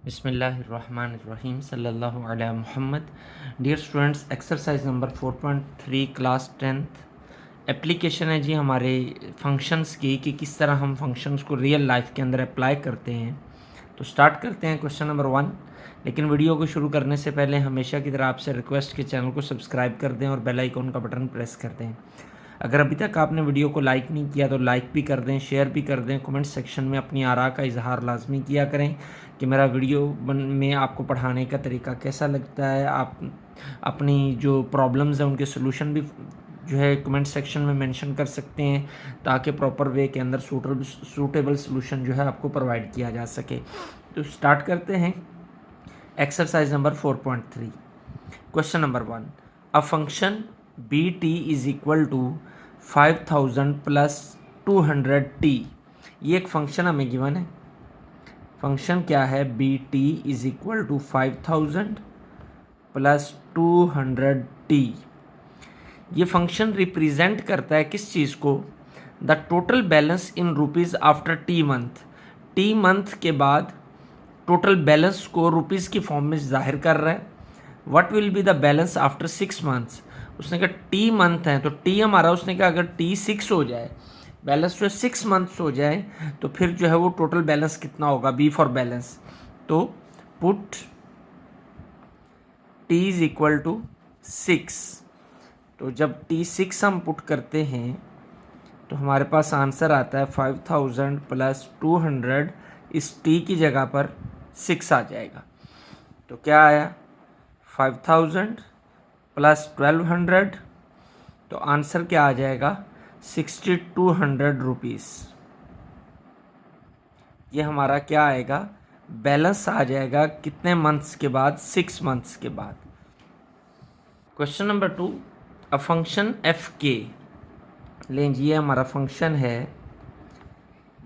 बिस्मिल्लाहिर्रहमानिर्रहीम सल्लल्लाहु अला मुहम्मद। Dear students, exercise number 4.3 class 10th application है जी हमारे फंक्शंस की कि किस तरह हम फंक्शंस को रियल लाइफ के अंदर अप्लाई करते हैं। तो स्टार्ट करते हैं क्वेश्चन नंबर 1। लेकिन वीडियो को शुरू करने से पहले हमेशा की तरह आपसे रिक्वेस्ट कि चैनल को सब्सक्राइब कर दें और बेल आइकन का बटन प्रेस कर दें। अगर अभी तक आपने वीडियो को लाइक नहीं किया तो लाइक भी कर दें, शेयर भी कर दें। कमेंट सेक्शन में अपनी आरा का इजहार लाजमी किया करें कि मेरा वीडियो में आपको पढ़ाने का तरीका कैसा लगता है। आप अपनी जो प्रॉब्लम्स हैं उनके सोल्यूशन भी जो है कमेंट सेक्शन में मेंशन कर सकते हैं ताकि प्रॉपर वे के अंदर सूटेबल सोल्यूशन जो है आपको प्रोवाइड किया जा सके। तो स्टार्ट करते हैं exercise number 4.3। Question number 1, a function b t is equal to 5000 plus 200t। ये एक फंक्शन हमें गिवन है। फंक्शन क्या है? B t is equal to 5000 plus 200t। ये फंक्शन रिप्रेजेंट करता है किस चीज़ को? The total balance in rupees after t month. T month के बाद टोटल बैलेंस को रुपीज़ की फॉर्म में जाहिर कर रहा है। What will be the balance after 6 months. उसने कहा टी मंथ है तो टी हमारा, उसने कहा अगर टी 6 हो जाए, बैलेंस जो 6 मंथ्स हो जाए तो फिर जो है वो टोटल बैलेंस कितना होगा? B for balance. तो put T is equal to 6। तो जब टी 6 हम पुट करते हैं तो हमारे पास आंसर आता है 5000 प्लस 200। इस टी की जगह पर 6 आ जाएगा। तो क्या आया? 5000 प्लस 1200। तो आंसर क्या आ जाएगा? 6200 रुपीज़। ये हमारा क्या आएगा? बैलेंस आ जाएगा कितने मंथ्स के बाद? 6 मंथ्स के बाद। Question number 2, a function F के। लें जी, ये हमारा फंक्शन है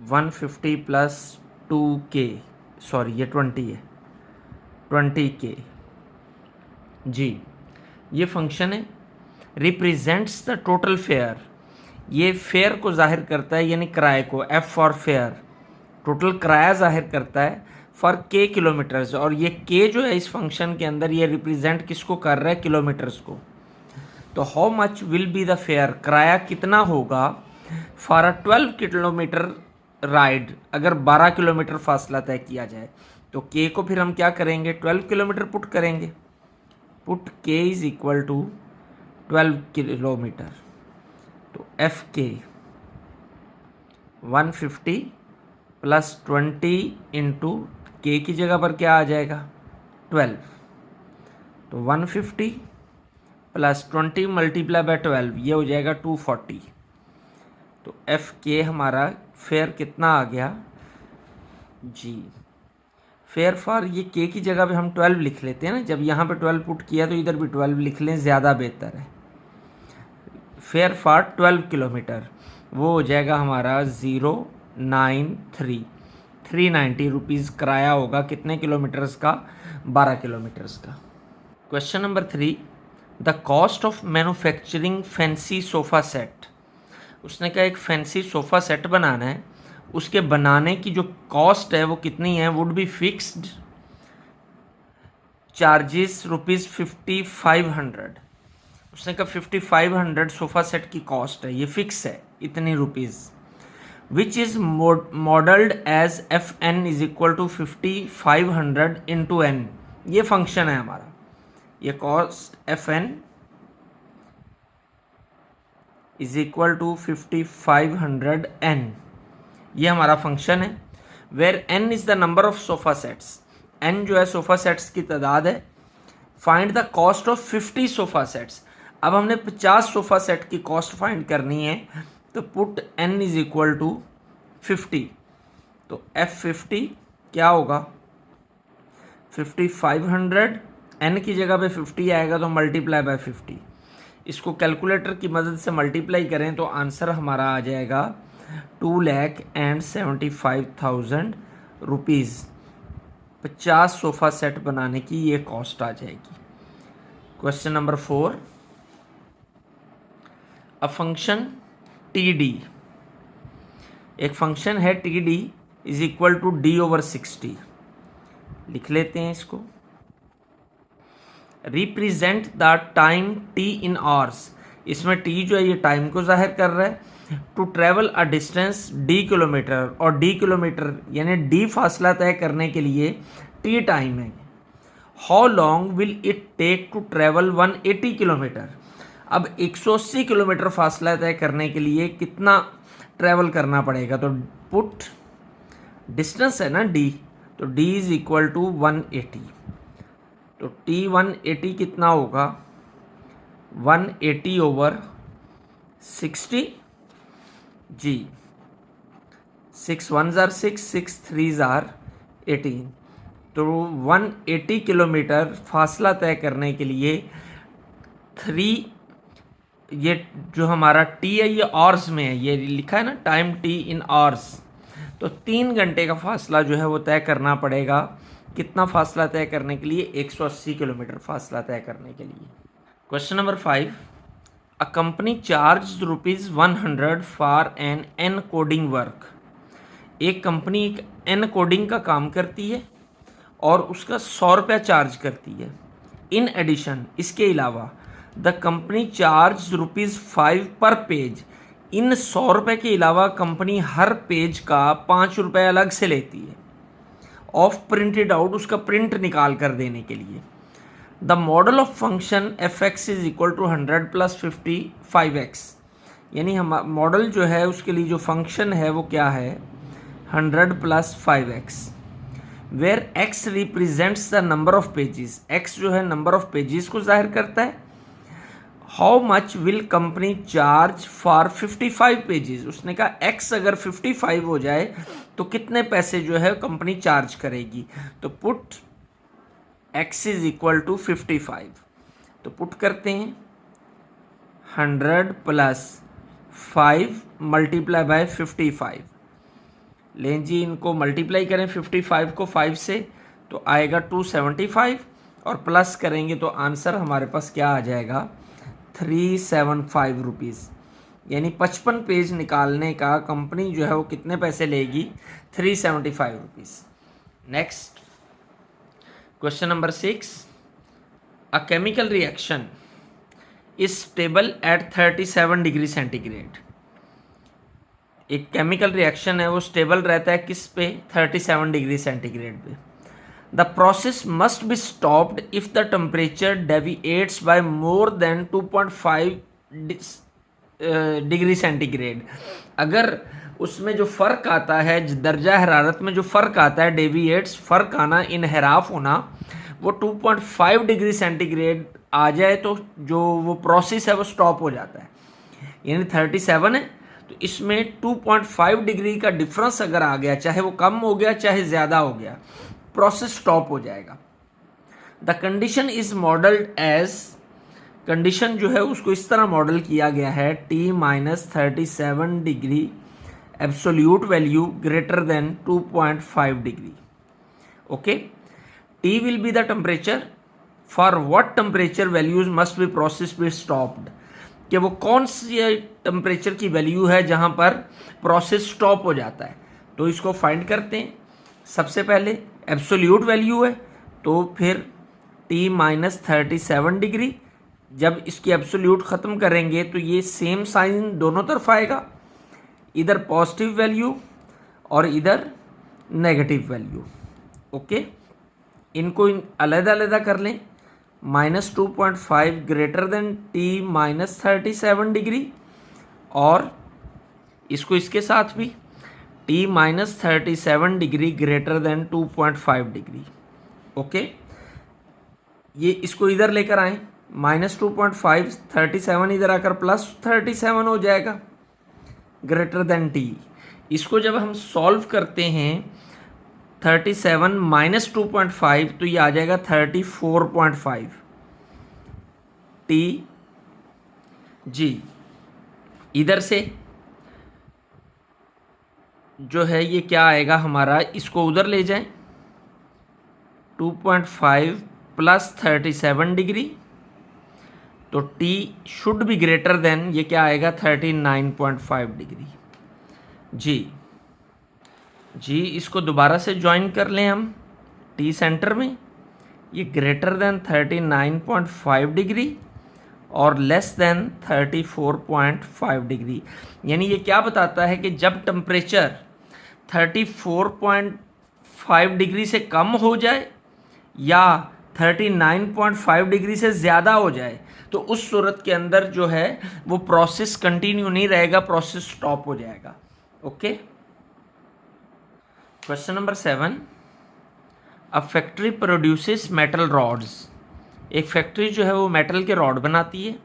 150 प्लस 2k, सॉरी ये 20 है, 20k जी। ये फंक्शन है रिप्रेजेंट्स द टोटल फेयर। ये फेयर को जाहिर करता है, यानी किराए को। एफ फॉर फेयर, टोटल किराया जाहिर करता है फॉर के किलोमीटर्स। और ये के जो है इस फंक्शन के अंदर ये रिप्रेजेंट किसको कर रहा है? किलोमीटर्स को। तो how much will be the fair, किराया कितना होगा फॉर अ 12 किलोमीटर राइड, अगर 12 किलोमीटर फासला तय किया जाए। तो के को फिर हम क्या करेंगे? 12 किलोमीटर पुट करेंगे। पुट के इज इक्वल टू 12 किलोमीटर। तो एफ के 150 प्लस 20 इंटू के की जगह पर क्या आ जाएगा? 12। तो 150 प्लस 20 मल्टीप्लाई बाय 12, ये हो जाएगा 240। तो एफ के हमारा फेयर कितना आ गया जी? फेयर फॉर ये के की जगह पे हम 12 लिख लेते हैं ना, जब यहाँ पे 12 पुट किया तो इधर भी 12 लिख लें, ज़्यादा बेहतर है। फेयर फॉर 12 किलोमीटर वो हो जाएगा हमारा 093, 390 रुपीज़ किराया होगा। कितने किलोमीटर्स का? 12 किलोमीटर्स का। Question number 3, the cost of manufacturing fancy sofa set. उसने कहा एक फैंसी सोफ़ा सेट बनाना है, उसके बनाने की जो कॉस्ट है वो कितनी है? Would be fixed charges rupees 5500। उसने कहा 5500 सोफ़ा सेट की कॉस्ट है, ये फिक्स है इतनी rupees. Which is modelled as f n is equal to 5500 into n. ये फंक्शन है हमारा। ये cost f n is equal to 5500 n, ये हमारा फंक्शन है। Where n is the number of sofa sets. N जो है सोफ़ा सेट्स की तादाद है। Find the cost of 50 sofa sets. अब हमने 50 सोफ़ा सेट की कॉस्ट फाइंड करनी है। तो put N is equal to 50। तो F50 क्या होगा? 5500, एन की जगह पे 50 आएगा तो मल्टीप्लाई बाय 50। इसको कैलकुलेटर की मदद से मल्टीप्लाई करें तो आंसर हमारा आ जाएगा 2,75,000 रुपीज़। 50 सोफ़ा सेट बनाने की ये कॉस्ट आ जाएगी। Question number 4, a function t d. एक फंक्शन है t d is equal to d over 60। लिख लेते हैं इसको। Represent the time t in hours, इसमें टी जो है ये टाइम को जाहिर कर रहा है। To travel a distance d kilometre, और डी किलोमीटर यानी डी फासला तय करने के लिए टी टाइम है। How long will it take to travel 180 kilometre, अब 180 किलोमीटर फासला तय करने के लिए कितना ट्रेवल करना पड़ेगा, तो पुट डिस्टेंस है ना डी, तो डी इज इक्वल टू 180, तो टी 180 कितना होगा 180 ओवर 60 जी, 6 1 जार 6 6 3 जार 18, तो 180 किलोमीटर फासला तय करने के लिए 3, ये जो हमारा टी है ये आवर्स में है, ये लिखा है ना टाइम टी इन आवर्स, तो 3 घंटे का फासला जो है वो तय करना पड़ेगा। कितना फासला तय करने के लिए 180 किलोमीटर फासला तय करने के लिए। Question number 5, a company charge ₹100 for an encoding work, एक कंपनी एक एन कोडिंग का काम करती है और उसका 100 रुपया चार्ज करती है। इन एडिशन, इसके अलावा द कंपनी चार्ज ₹5 पर पेज, इन 100 रुपये के अलावा कंपनी हर पेज का 5 रुपये अलग से लेती है ऑफ प्रिंटेड आउट, उसका प्रिंट निकाल कर देने के लिए। The model of function f x is equal to 100 + 55x, यानी हम मॉडल जो है उसके लिए जो फंक्शन है वो क्या है 100 + 5x, where x represents the number of pages, x जो है नंबर ऑफ पेजेस को जाहिर करता है। How much will company charge for 55 pages, उसने कहा x अगर 55 हो जाए तो कितने पैसे जो है कंपनी चार्ज करेगी, तो put x is equal to 55, तो पुट करते हैं 100 + 5 मल्टीप्लाई बाय 55, लें जी इनको मल्टीप्लाई करें 55 को 5 से तो आएगा 275, और प्लस करेंगे तो आंसर हमारे पास क्या आ जाएगा 375 रुपीज़, यानी 55 पेज निकालने का कंपनी जो है वो कितने पैसे लेगी 375 rupees. Next question number 6, a chemical reaction is stable at 37 degree centigrade, एक केमिकल रिएक्शन है वो स्टेबल रहता है किस पे 37 डिग्री सेंटीग्रेड पे। The process must be stopped if the temperature deviates by more than 2.5 degree centigrade, अगर उसमें जो फ़र्क आता है दर्जा हरारत में जो फ़र्क आता है डेविएट्स, फ़र्क आना इनहराफ होना, वो 2.5 डिग्री सेंटीग्रेड आ जाए तो जो वो प्रोसेस है वो स्टॉप हो जाता है। यानी 37 है तो इसमें 2.5 डिग्री का डिफरेंस अगर आ गया, चाहे वो कम हो गया चाहे ज़्यादा हो गया, प्रोसेस स्टॉप हो जाएगा। The condition is modelled as, condition जो है उसको इस तरह मॉडल किया गया है T-37 degree absolute value greater than 2.5 degree. Okay, T will be the temperature, for what temperature values must be process be stopped, कि वो कौन सी टेम्परेचर की वैल्यू है जहाँ पर प्रोसेस स्टॉप हो जाता है, तो इसको फाइंड करते हैं। सबसे पहले एब्सोल्यूट वैल्यू है तो फिर T-37 डिग्री, जब इसकी एब्सोल्यूट ख़त्म करेंगे तो ये सेम साइन दोनों तरफ आएगा, इधर पॉजिटिव वैल्यू और इधर नेगेटिव वैल्यू। ओके, इनको अलग-अलग कर लें, -2.5 ग्रेटर देन T-37 डिग्री, और इसको इसके साथ भी T-37 degree greater than 2.5 degree. Okay, ये इसको इधर लेकर आए, -2.5 37 इधर आकर +37 हो जाएगा ग्रेटर देन T। इसको जब हम सॉल्व करते हैं 37 - 2.5 तो ये आ जाएगा 34.5 T जी। इधर से जो है ये क्या आएगा हमारा, इसको उधर ले जाएं 2.5 + 37 डिग्री, तो T should be greater than, ये क्या आएगा 39.5 डिग्री जी। इसको दोबारा से ज्वाइन कर लें हम, टी सेंटर में, ये ग्रेटर देन 39.5 डिग्री और लेस देन 34.5 डिग्री। यानी ये क्या बताता है कि जब टेम्परेचर 34.5 डिग्री से कम हो जाए या 39.5 डिग्री से ज़्यादा हो जाए तो उस सूरत के अंदर जो है वो प्रोसेस कंटिन्यू नहीं रहेगा, प्रोसेस स्टॉप हो जाएगा। Okay, question number 7, a factory produces metal rods. एक फैक्ट्री जो है वो मेटल के रॉड बनाती है,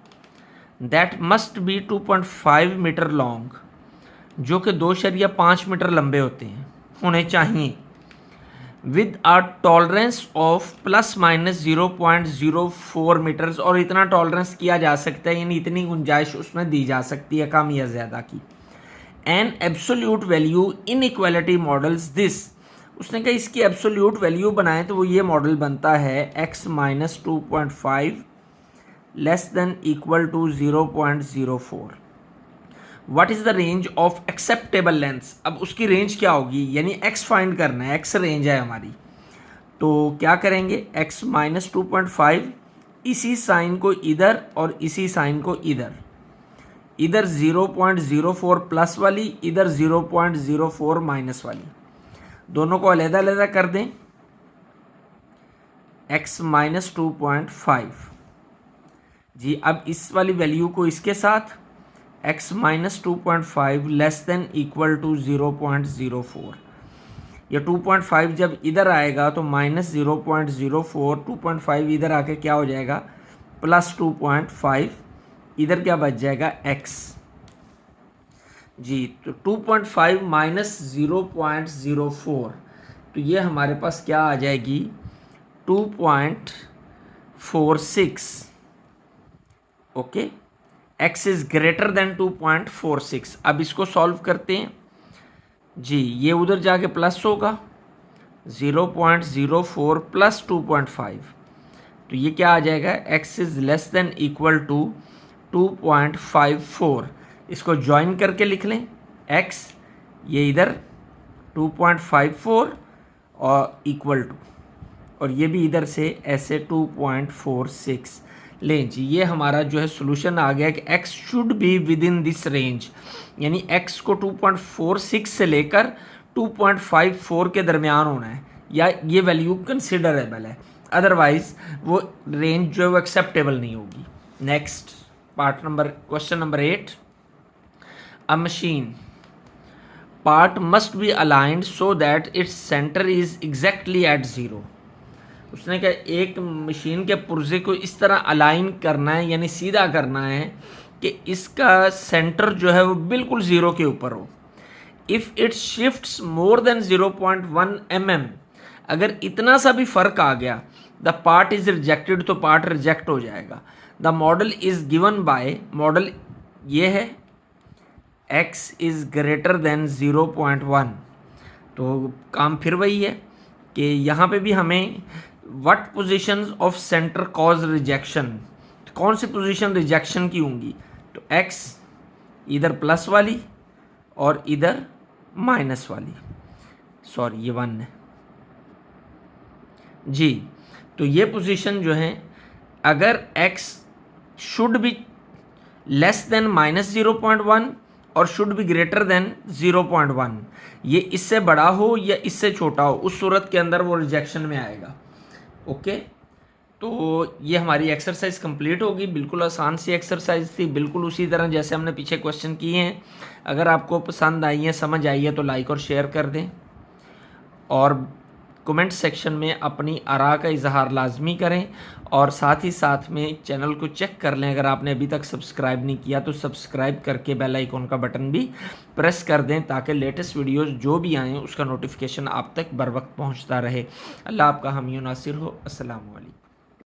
that must be 2.5 metre long, जो कि 2.5 मीटर लंबे होने चाहिए, with a tolerance of plus minus 0.04 metres, और इतना टॉलरेंस किया जा सकता है, यानी इतनी गुंजाइश उसमें दी जा सकती है कम या ज़्यादा की। An absolute value in equality models this, उसने कहा इसकी एब्सोल्यूट वैल्यू बनाएं तो वो ये मॉडल बनता है x minus 2.5 less than equal to 0.04। What is the range of acceptable lengths, अब उसकी रेंज क्या होगी, यानी x फाइंड करना है, x रेंज है हमारी, तो क्या करेंगे, x माइनस 2.5, इसी साइन को इधर और इसी साइन को इधर 0.04 प्लस वाली, इधर 0.04 माइनस वाली, दोनों को अलग-अलग कर दें, x माइनस 2.5 जी। अब इस वाली वैल्यू को इसके साथ x minus 2.5 less than equal to 0.04, या 2.5 जब इधर आएगा तो माइनस 0.04, 2.5 इधर आके क्या हो जाएगा प्लस 2.5, इधर क्या बच जाएगा x जी। तो 2.5 माइनस 0.04, तो ये हमारे पास क्या आ जाएगी 2.46। Okay, x is greater than 2.46। अब इसको सॉल्व करते हैं जी, ये उधर जाके प्लस होगा 0.04 प्लस 2.5, तो ये क्या आ जाएगा x is less than equal to 2.54। इसको ज्वाइन करके लिख लें, x ये इधर 2.54 और इक्वल टू, और ये भी इधर से ऐसे 2.46 लें जी। ये हमारा जो है सोल्यूशन आ गया कि x should be with in this range, यानी x को 2.46 से लेकर 2.54 के दरमियान होना है, या ये वैल्यू कंसिडरेबल है, अदरवाइज वो रेंज जो है वो एक्सेप्टेबल नहीं होगी। Next question number 8, a machine part must be aligned so that its centre is exactly at 0। उसने कहा एक मशीन के पुर्जे को इस तरह अलाइन करना है, यानी सीधा करना है कि इसका सेंटर जो है वो बिल्कुल 0 के ऊपर हो। If it shifts more than 0.1 mm, अगर इतना सा भी फर्क आ गया, द पार्ट इज रिजेक्टेड, तो पार्ट रिजेक्ट हो जाएगा। The model is given by, model ये है x इज ग्रेटर देन 0.1, तो काम फिर वही है कि यहाँ पे भी हमें what positions of centre cause rejection, कौन सी पोजीशन रिजेक्शन की होंगी, तो x इधर प्लस वाली और इधर माइनस वाली, सॉरी ये 1 है जी। तो ये पोजीशन जो है, अगर x should be less than minus 0.1 और शुड बी ग्रेटर देन 0.1, ये इससे बड़ा हो या इससे छोटा हो, उस सूरत के अंदर वो रिजेक्शन में आएगा। ओके, तो ये हमारी एक्सरसाइज कंप्लीट होगी। बिल्कुल आसान सी एक्सरसाइज थी, बिल्कुल उसी तरह जैसे हमने पीछे क्वेश्चन किए हैं। अगर आपको पसंद आई है, समझ आई है, तो लाइक और शेयर कर दें, और कमेंट सेक्शन में अपनी आरा का इजहार लाजमी करें, और साथ ही साथ में चैनल को चेक कर लें, अगर आपने अभी तक सब्सक्राइब नहीं किया तो सब्सक्राइब करके बेल आइकॉन का बटन भी प्रेस कर दें, ताकि लेटेस्ट वीडियोस जो भी आएँ उसका नोटिफिकेशन आप तक बर वक्त पहुँचता रहे। अल्लाह आपका हामी नासिर हो। अस्सलामु अलैकुम।